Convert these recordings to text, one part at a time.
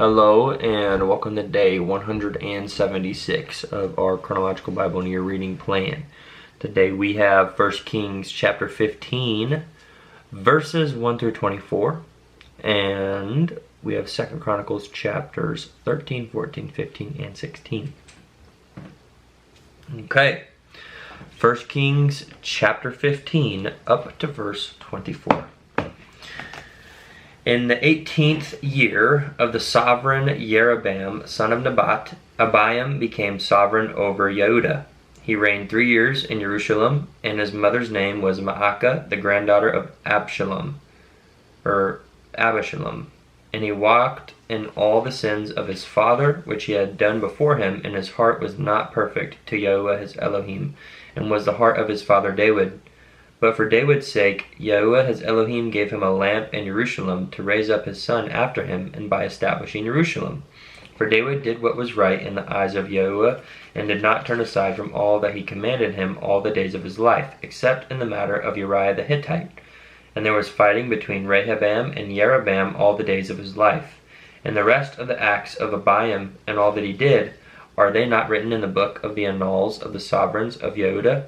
Hello and welcome to day 176 of our Chronological Bible in Year reading plan. Today we have 1 Kings chapter 15 verses 1 through 24, and we have 2 Chronicles chapters 13, 14, 15, and 16. Okay, 1 Kings chapter 15 up to verse 24. In the 18th year of the sovereign Jeroboam, son of Nebat, Abiam became sovereign over Yehudah. He reigned 3 years in Jerusalem, and his mother's name was Maacah, the granddaughter of Abishalom. And he walked in all the sins of his father, which he had done before him, and his heart was not perfect to Yahuwah his Elohim, and was the heart of his father David. But for David's sake, Yahuwah his Elohim gave him a lamp in Jerusalem to raise up his son after him, and by establishing Jerusalem. For David did what was right in the eyes of Yahuwah, and did not turn aside from all that he commanded him all the days of his life, except in the matter of Uriah the Hittite. And there was fighting between Rehoboam and Jeroboam all the days of his life. And the rest of the acts of Abiam and all that he did, are they not written in the book of the annals of the sovereigns of Yehudah?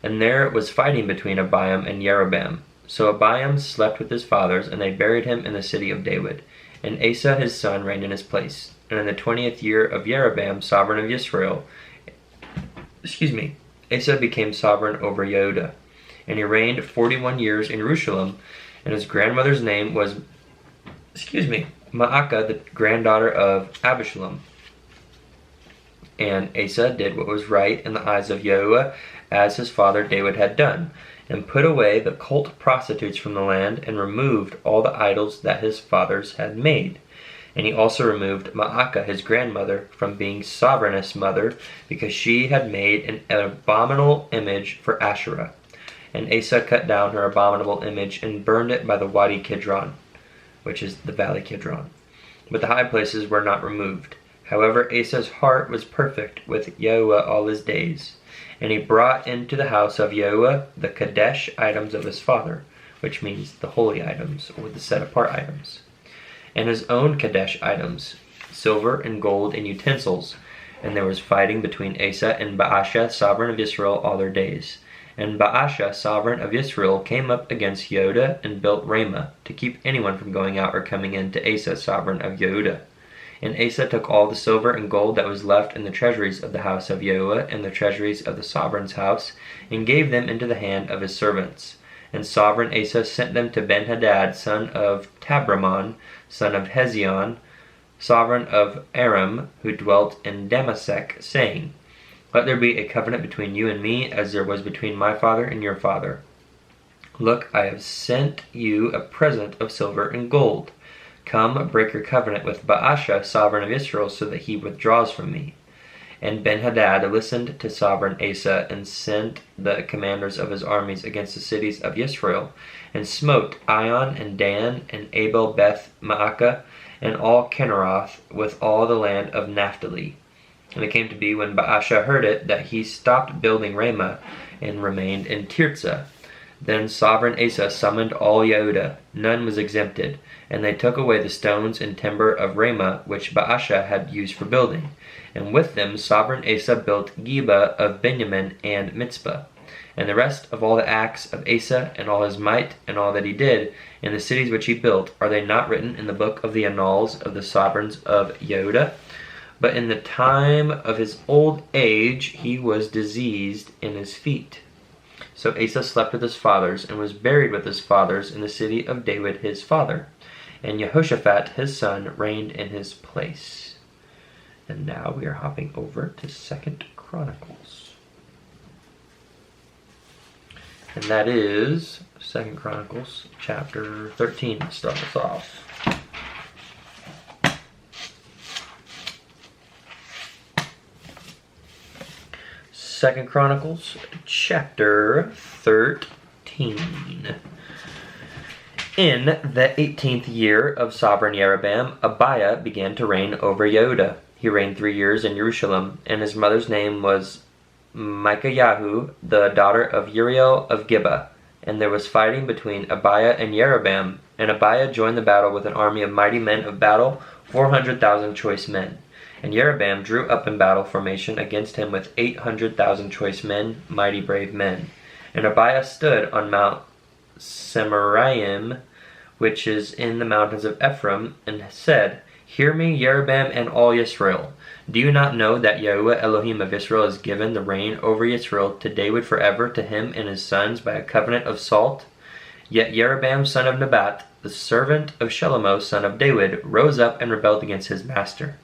And there was fighting between Abiam and Jeroboam. So Abiam slept with his fathers, and they buried him in the city of David. And Asa his son reigned in his place. And in the 20th year of Jeroboam, sovereign of Israel, Asa became sovereign over Yehudah. And he reigned 41 years in Jerusalem, and his grandmother's name was, Maacah, the granddaughter of Abishalom. And Asa did what was right in the eyes of Yahuwah, as his father David had done, and put away the cult prostitutes from the land, and removed all the idols that his fathers had made. And he also removed Maacah his grandmother from being sovereigness mother, because she had made an abominable image for Asherah. And Asa cut down her abominable image, and burned it by the Wadi Kidron, which is the valley Kidron. But the high places were not removed. However, Asa's heart was perfect with Yahuwah all his days. And he brought into the house of Yahuwah the Kadesh items of his father, which means the holy items, or the set-apart items, and his own Kadesh items, silver and gold and utensils. And there was fighting between Asa and Baasha, sovereign of Israel, all their days. And Baasha, sovereign of Israel, came up against Yehudah and built Ramah, to keep anyone from going out or coming in to Asa, sovereign of Yehudah. And Asa took all the silver and gold that was left in the treasuries of the house of Yahuwah and the treasuries of the sovereign's house, and gave them into the hand of his servants. And sovereign Asa sent them to Ben-Hadad, son of Tabramon, son of Hezion, sovereign of Aram, who dwelt in Damasek, saying, Let there be a covenant between you and me, as there was between my father and your father. Look, I have sent you a present of silver and gold. Come, break your covenant with Baasha, sovereign of Israel, so that he withdraws from me. And Ben-Hadad listened to sovereign Asa, and sent the commanders of his armies against the cities of Israel, and smote Ion and Dan and Abel Beth Maacah, and all Kinneroth, with all the land of Naphtali. And it came to be, when Baasha heard it, that he stopped building Ramah, and remained in Tirzah. Then sovereign Asa summoned all Yehudah, none was exempted, and they took away the stones and timber of Ramah, which Baasha had used for building. And with them sovereign Asa built Geba of Benjamin and Mitzpah. And the rest of all the acts of Asa, and all his might, and all that he did, in the cities which he built, are they not written in the book of the annals of the sovereigns of Yehudah? But in the time of his old age he was diseased in his feet. So Asa slept with his fathers, and was buried with his fathers in the city of David his father. And Jehoshaphat his son reigned in his place. And now we are hopping over to 2 Chronicles. And that is 2 Chronicles chapter 13 to start us off. Second Chronicles chapter 13. In the 18th year of sovereign Jeroboam, Abiah began to reign over Yehudah. He reigned 3 years in Jerusalem, and his mother's name was Micaiah, the daughter of Uriel of Gibeah. And there was fighting between Abiah and Jeroboam. And Abiah joined the battle with an army of mighty men of battle, 400,000 choice men. And Jeroboam drew up in battle formation against him with 800,000 choice men, mighty brave men. And Abiah stood on Mount Semaraim, which is in the mountains of Ephraim, and said, Hear me, Jeroboam and all Yisrael. Do you not know that Yahuwah Elohim of Israel has given the reign over Yisrael to David forever, to him and his sons by a covenant of salt? Yet Jeroboam son of Nebat, the servant of Shelomoth son of David, rose up and rebelled against his master.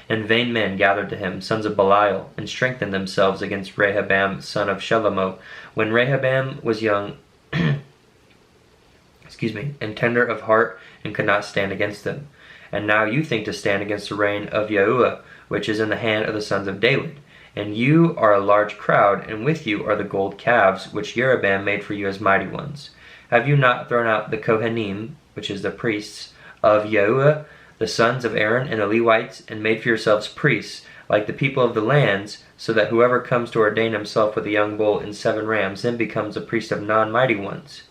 And vain men gathered to him, sons of Belial, and strengthened themselves against Rehoboam son of Shelomoth, when Rehoboam was young and tender of heart, and could not stand against them. And now you think to stand against the reign of Yahuwah, which is in the hand of the sons of David. And you are a large crowd, and with you are the gold calves, which Jeroboam made for you as mighty ones. Have you not thrown out the Kohanim, which is the priests, of Yahuwah, the sons of Aaron and the Levites, and made for yourselves priests, like the people of the lands, so that whoever comes to ordain himself with a young bull and 7 rams then becomes a priest of non-mighty ones?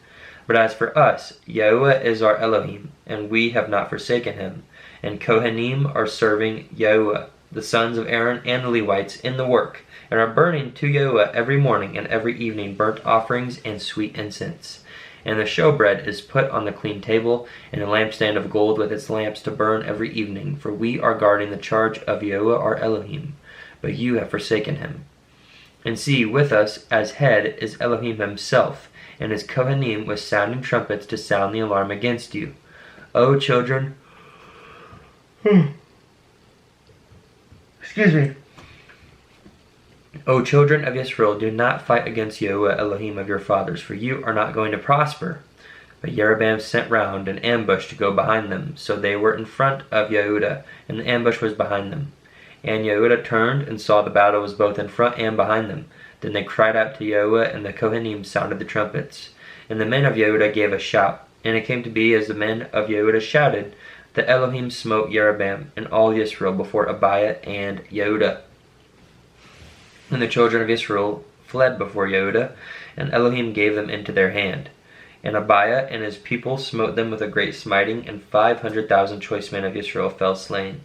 But as for us, Yahuwah is our Elohim, and we have not forsaken him. And Kohanim are serving Yahuwah, the sons of Aaron and the Levites, in the work, and are burning to Yahuwah every morning and every evening burnt offerings and sweet incense. And the showbread is put on the clean table, and a lampstand of gold with its lamps to burn every evening, for we are guarding the charge of Yahuwah our Elohim, but you have forsaken him. And see, with us as head is Elohim himself, and his Kohanim with sounding trumpets to sound the alarm against you. O children, O children of Israel, do not fight against Yahuwah Elohim of your fathers, for you are not going to prosper. But Jeroboam sent round an ambush to go behind them, so they were in front of Yehudah, and the ambush was behind them. And Yehudah turned and saw the battle was both in front and behind them. Then they cried out to Yahuwah, and the Kohanim sounded the trumpets. And the men of Yehudah gave a shout. And it came to be, as the men of Yehudah shouted, that Elohim smote Jeroboam and all Israel before Abiah and Yehudah. And the children of Israel fled before Yehudah, and Elohim gave them into their hand. And Abiah and his people smote them with a great smiting, and 500,000 choice men of Israel fell slain.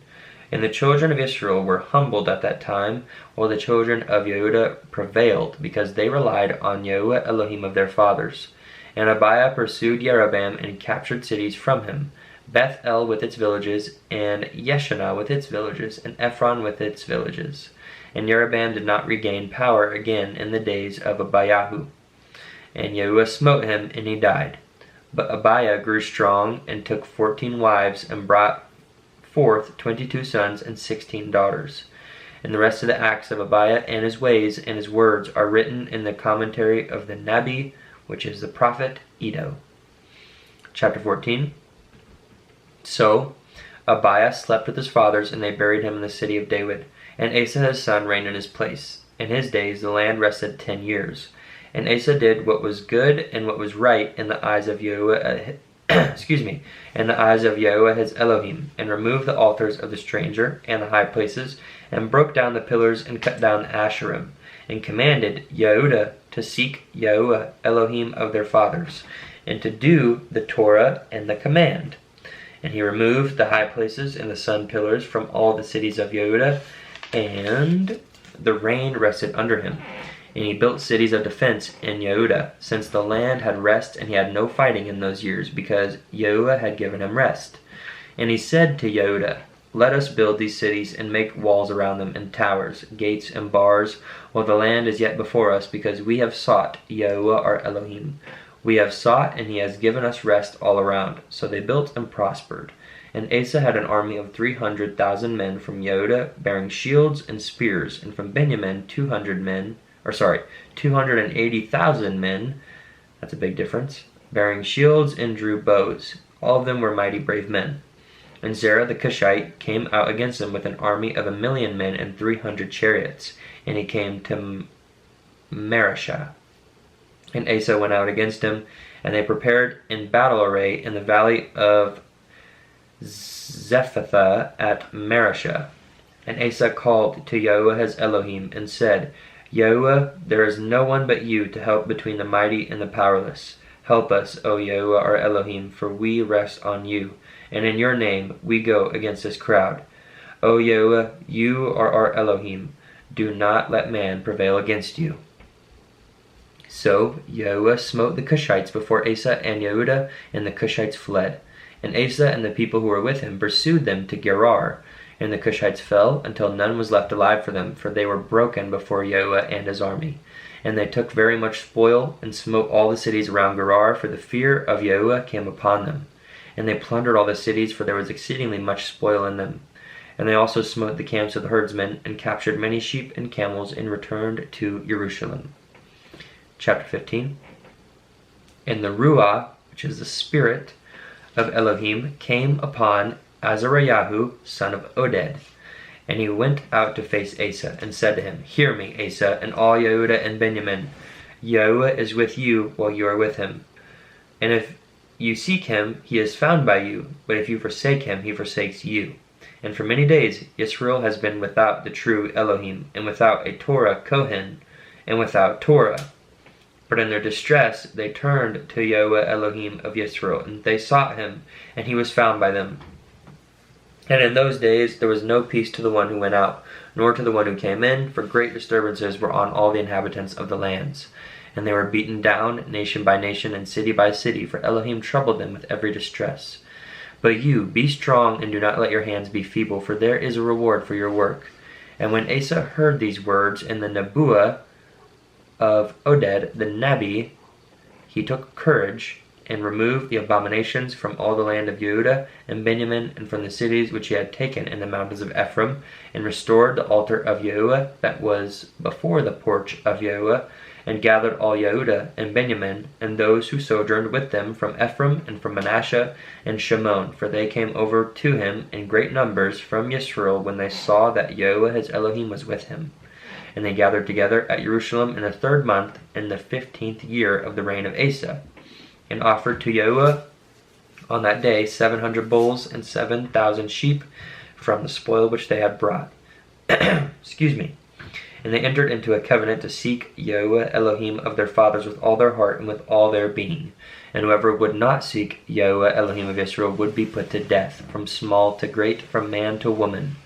And the children of Israel were humbled at that time, while the children of Yehudah prevailed, because they relied on Yahuwah Elohim of their fathers. And Abiah pursued Jeroboam and captured cities from him, Beth-el with its villages, and Yeshanah with its villages, and Ephron with its villages. And Jeroboam did not regain power again in the days of Abiahu. And Yahuwah smote him, and he died. But Abiah grew strong, and took 14 wives, and brought forth 22 sons and 16 daughters. And the rest of the acts of Abiah, and his ways, and his words, are written in the commentary of the Nabi, which is the prophet Iddo. Chapter 14. So Abiah slept with his fathers, and they buried him in the city of David. And Asa his son reigned in his place. In his days the land rested 10 years. And Asa did what was good and what was right in the eyes of Yahuwah, in the eyes of Yahuwah his Elohim, and removed the altars of the stranger and the high places, and broke down the pillars and cut down the Asherim, and commanded Yehudah to seek Yahuwah Elohim of their fathers, and to do the Torah and the command. And he removed the high places and the sun pillars from all the cities of Yehudah, and the rain rested under him. And he built cities of defense in Yehudah, since the land had rest, and he had no fighting in those years, because Yahuwah had given him rest. And he said to Yehudah, Let us build these cities, and make walls around them, and towers, gates, and bars, while the land is yet before us, because we have sought Yahuwah our Elohim. We have sought, and he has given us rest all around. So they built and prospered. And Asa had an army of 300,000 men from Yehudah, bearing shields and spears, and from Benjamin 280,000 men, that's a big difference, bearing shields and drew bows. All of them were mighty brave men. And Zerah the Cushite came out against them with an army of 1,000,000 men and 300 chariots, and he came to Mareshah. And Asa went out against him, and they prepared in battle array in the valley of Zephathah at Mareshah. And Asa called to Yahuwah his Elohim, and said, Yahuwah, there is no one but you to help between the mighty and the powerless. Help us, O Yahuwah our Elohim, for we rest on you. and in your name we go against this crowd. O Yahuwah, you are our Elohim. Do not let man prevail against you." So Yahuwah smote the Cushites before Asa and Yehudah, and the Cushites fled. And Asa and the people who were with him pursued them to Gerar. And the Cushites fell until none was left alive for them, for they were broken before Yahuwah and his army. And they took very much spoil, and smote all the cities around Gerar, for the fear of Yahuwah came upon them. And they plundered all the cities, for there was exceedingly much spoil in them. And they also smote the camps of the herdsmen, and captured many sheep and camels, and returned to Jerusalem. Chapter 15. And the Ruah, which is the spirit of Elohim, came upon Azariah, son of Oded. And he went out to face Asa, and said to him, "Hear me, Asa, and all Yehudah and Benjamin. Yahuwah is with you while you are with him. And if you seek him, he is found by you. But if you forsake him, he forsakes you. And for many days Israel has been without the true Elohim, and without a Torah Kohen, and without Torah. But in their distress they turned to Yahuwah Elohim of Israel, and they sought him, and he was found by them. And in those days there was no peace to the one who went out, nor to the one who came in, for great disturbances were on all the inhabitants of the lands. And they were beaten down, nation by nation, and city by city, for Elohim troubled them with every distress. But you, be strong, and do not let your hands be feeble, for there is a reward for your work." And when Asa heard these words in the Nebuah of Oded the Nabi, he took courage, and removed the abominations from all the land of Yehudah and Benjamin, and from the cities which he had taken in the mountains of Ephraim, and restored the altar of Yahuwah that was before the porch of Yahuwah, and gathered all Yehudah and Benjamin, and those who sojourned with them from Ephraim and from Manasseh and Shimon, for they came over to him in great numbers from Yisrael when they saw that Yahuwah his Elohim was with him. And they gathered together at Jerusalem in the 3rd month, in the 15th year of the reign of Asa, and offered to Yahuwah on that day 700 bulls and 7,000 sheep from the spoil which they had brought. Excuse me. And they entered into a covenant to seek Yahuwah Elohim of their fathers with all their heart and with all their being. And whoever would not seek Yahuwah Elohim of Israel would be put to death, from small to great, from man to woman.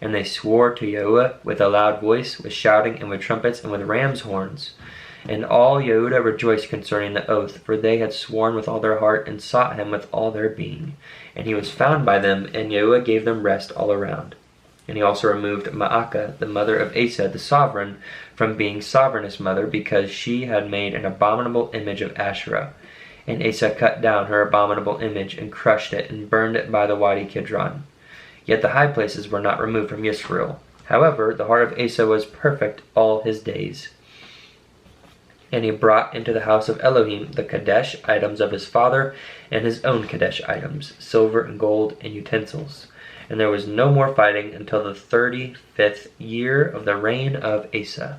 And they swore to Yahuwah with a loud voice, with shouting, and with trumpets, and with ram's horns. And all Yehudah rejoiced concerning the oath, for they had sworn with all their heart, and sought him with all their being. And he was found by them, and Yahuwah gave them rest all around. And he also removed Maacah, the mother of Asa, the sovereign, from being sovereigness mother, because she had made an abominable image of Asherah. And Asa cut down her abominable image, and crushed it, and burned it by the Wadi Kidron. Yet the high places were not removed from Israel. However, the heart of Asa was perfect all his days. And he brought into the house of Elohim the Kadesh items of his father, and his own Kadesh items, silver and gold and utensils. And there was no more fighting until the 35th year of the reign of Asa.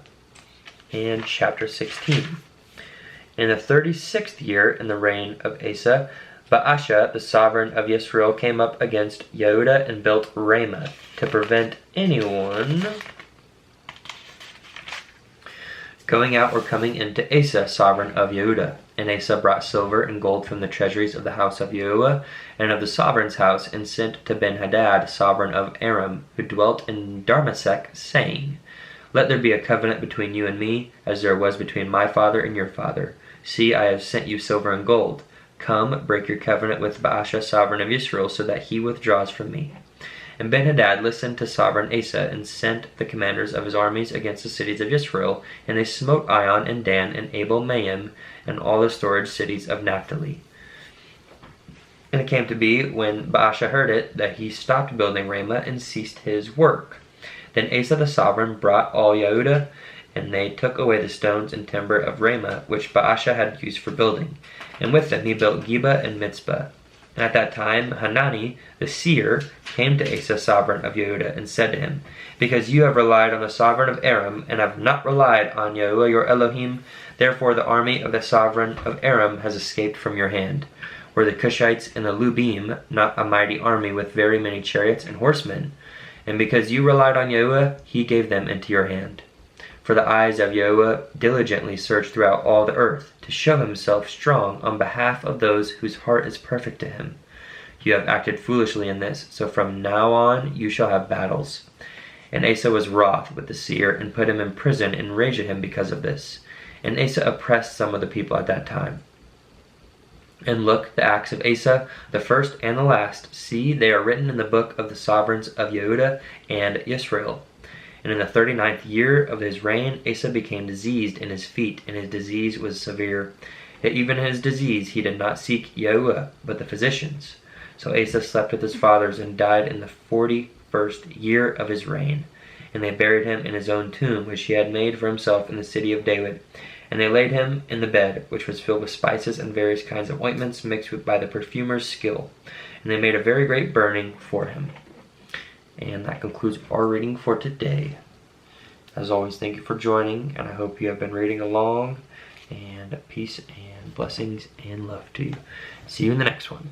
And chapter 16. In the 36th year in the reign of Asa, Baasha, the sovereign of Israel, came up against Yehudah and built Ramah, to prevent anyone going out or coming into Asa, sovereign of Yehudah. And Asa brought silver and gold from the treasuries of the house of Yehudah and of the sovereign's house, and sent to Ben-Hadad, sovereign of Aram, who dwelt in Darmasek, saying, "Let there be a covenant between you and me, as there was between my father and your father. See, I have sent you silver and gold. Come, break your covenant with Baasha, sovereign of Israel, so that he withdraws from me." And Ben-Hadad listened to sovereign Asa, and sent the commanders of his armies against the cities of Israel, and they smote Ion and Dan and Abel-Maim, and all the storage cities of Naphtali. And it came to be, when Baasha heard it, that he stopped building Ramah and ceased his work. Then Asa the sovereign brought all Yehudah, and they took away the stones and timber of Ramah, which Baasha had used for building. And with them he built Geba and Mitzpah. And at that time Hanani the seer came to Asa, sovereign of Yehudah, and said to him, "Because you have relied on the sovereign of Aram, and have not relied on Yahuwah your Elohim, therefore the army of the sovereign of Aram has escaped from your hand. Were the Cushites and the Lubim not a mighty army with very many chariots and horsemen? And because you relied on Yahuwah, he gave them into your hand. For the eyes of Yahuwah diligently search throughout all the earth, to show himself strong on behalf of those whose heart is perfect to him. You have acted foolishly in this, so from now on you shall have battles." And Asa was wroth with the seer, and put him in prison, and raged at him because of this. And Asa oppressed some of the people at that time. And look, the acts of Asa, the first and the last, see, they are written in the book of the sovereigns of Yehudah and Israel. And in the 39th year of his reign, Asa became diseased in his feet, and his disease was severe. Yet even in his disease he did not seek Yahuwah, but the physicians. So Asa slept with his fathers, and died in the 41st year of his reign. And they buried him in his own tomb, which he had made for himself in the city of David. And they laid him in the bed, which was filled with spices and various kinds of ointments mixed with by the perfumer's skill. And they made a very great burning for him. And that concludes our reading for today. As always, thank you for joining, and I hope you have been reading along. And peace and blessings and love to you. See you in the next one.